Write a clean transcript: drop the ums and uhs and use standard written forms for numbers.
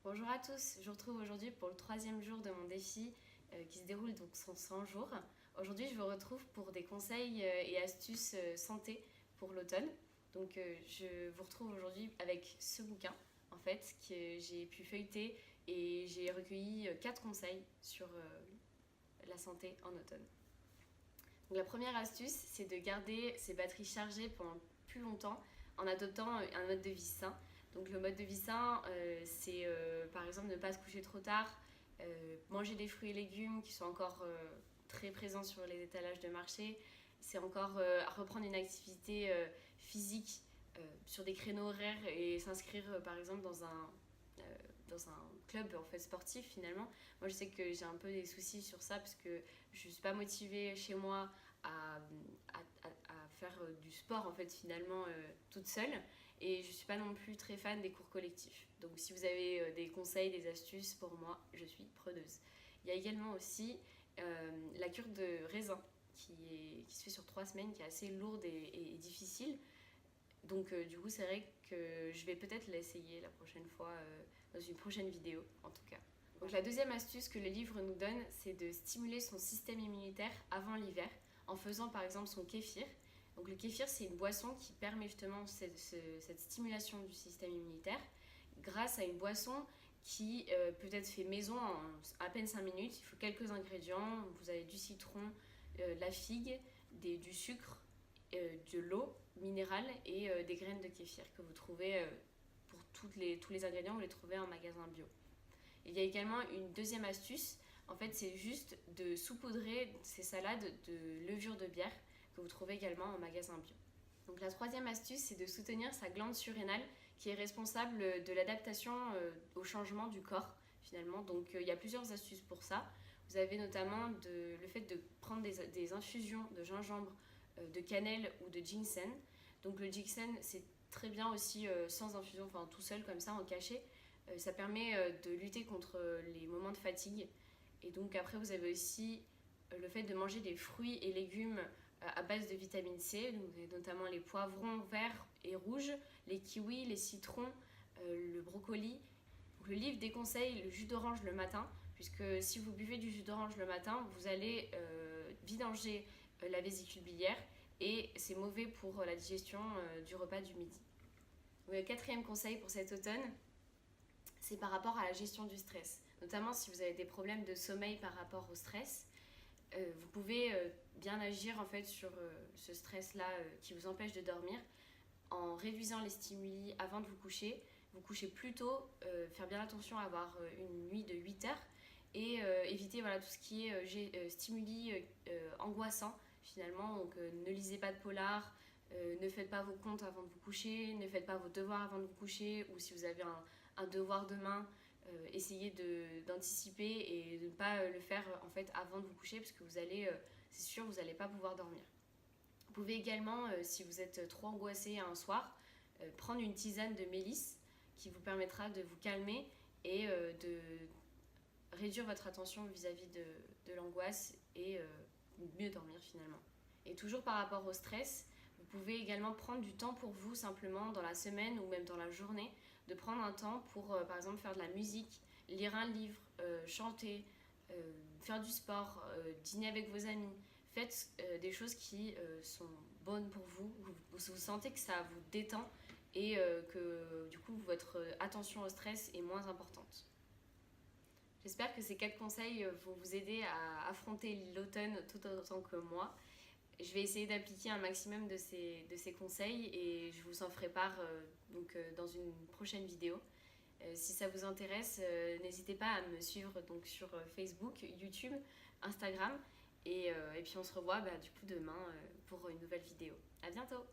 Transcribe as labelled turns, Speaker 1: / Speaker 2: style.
Speaker 1: Bonjour à tous, je vous retrouve aujourd'hui pour le troisième jour de mon défi qui se déroule donc sur 100 jours. Aujourd'hui je vous retrouve pour des conseils et astuces santé pour l'automne. Donc je vous retrouve aujourd'hui avec ce bouquin en fait que j'ai pu feuilleter et j'ai recueilli 4 conseils sur la santé en automne. Donc, la première astuce c'est de garder ses batteries chargées pendant plus longtemps en adoptant un mode de vie sain. Donc le mode de vie sain, c'est par exemple ne pas se coucher trop tard, manger des fruits et légumes qui sont encore très présents sur les étalages de marché. C'est encore reprendre une activité physique sur des créneaux horaires et s'inscrire par exemple dans un club en fait sportif finalement. Moi je sais que j'ai un peu des soucis sur ça parce que je ne suis pas motivée chez moi à faire du sport en fait finalement toute seule, et je suis pas non plus très fan des cours collectifs. Donc si vous avez des conseils, des astuces pour moi, je suis preneuse. Il y a également aussi la cure de raisin qui se fait sur 3 semaines, qui est assez lourde et difficile. Donc du coup c'est vrai que je vais peut-être l'essayer la prochaine fois dans une prochaine vidéo en tout cas. Donc la deuxième astuce que le livre nous donne, c'est de stimuler son système immunitaire avant l'hiver en faisant par exemple son kéfir. Donc le kéfir c'est une boisson qui permet justement cette stimulation du système immunitaire grâce à une boisson qui peut être fait maison en à peine 5 minutes. Il faut quelques ingrédients, vous avez du citron, de la figue, du sucre, de l'eau minérale et des graines de kéfir que vous trouvez pour tous les ingrédients, vous les trouvez en magasin bio. Il y a également une deuxième astuce, en fait c'est juste de saupoudrer ces salades de levure de bière que vous trouvez également en magasin bio. Donc la troisième astuce, c'est de soutenir sa glande surrénale qui est responsable de l'adaptation au changement du corps finalement. Donc il y a plusieurs astuces pour ça. Vous avez notamment le fait de prendre des infusions de gingembre, de cannelle ou de ginseng. Donc le ginseng c'est très bien aussi sans infusion, enfin tout seul comme ça en cachet. Ça permet de lutter contre les moments de fatigue. Et donc après vous avez aussi le fait de manger des fruits et légumes à base de vitamine C, donc notamment les poivrons verts et rouges, les kiwis, les citrons, le brocoli. Donc le livre déconseille le jus d'orange le matin, puisque si vous buvez du jus d'orange le matin, vous allez vidanger la vésicule biliaire et c'est mauvais pour la digestion du repas du midi. Donc, le quatrième conseil pour cet automne, c'est par rapport à la gestion du stress. Notamment si vous avez des problèmes de sommeil par rapport au stress, vous pouvez bien agir en fait sur ce stress-là qui vous empêche de dormir en réduisant les stimuli avant de vous coucher plus tôt, faire bien attention à avoir une nuit de 8 heures et éviter voilà, tout ce qui est stimuli angoissants finalement. Donc ne lisez pas de polar, ne faites pas vos comptes avant de vous coucher, ne faites pas vos devoirs avant de vous coucher, ou si vous avez un devoir demain, essayez d'anticiper et de ne pas le faire en fait avant de vous coucher, parce que vous allez, c'est sûr, vous n'allez pas pouvoir dormir. Vous pouvez également, si vous êtes trop angoissé un soir, prendre une tisane de mélisse qui vous permettra de vous calmer et de réduire votre attention vis-à-vis de l'angoisse et mieux dormir finalement. Et toujours par rapport au stress, vous pouvez également prendre du temps pour vous simplement dans la semaine ou même dans la journée, de prendre un temps pour par exemple faire de la musique, lire un livre, chanter, faire du sport, dîner avec vos amis. Faites des choses qui sont bonnes pour vous. Vous sentez que ça vous détend et que du coup votre attention au stress est moins importante. J'espère que ces 4 conseils vont vous aider à affronter l'automne tout autant que moi. Je vais essayer d'appliquer un maximum de ces conseils et je vous en ferai part dans une prochaine vidéo. Si ça vous intéresse, n'hésitez pas à me suivre donc, sur Facebook, YouTube, Instagram. Et puis on se revoit du coup demain pour une nouvelle vidéo. À bientôt!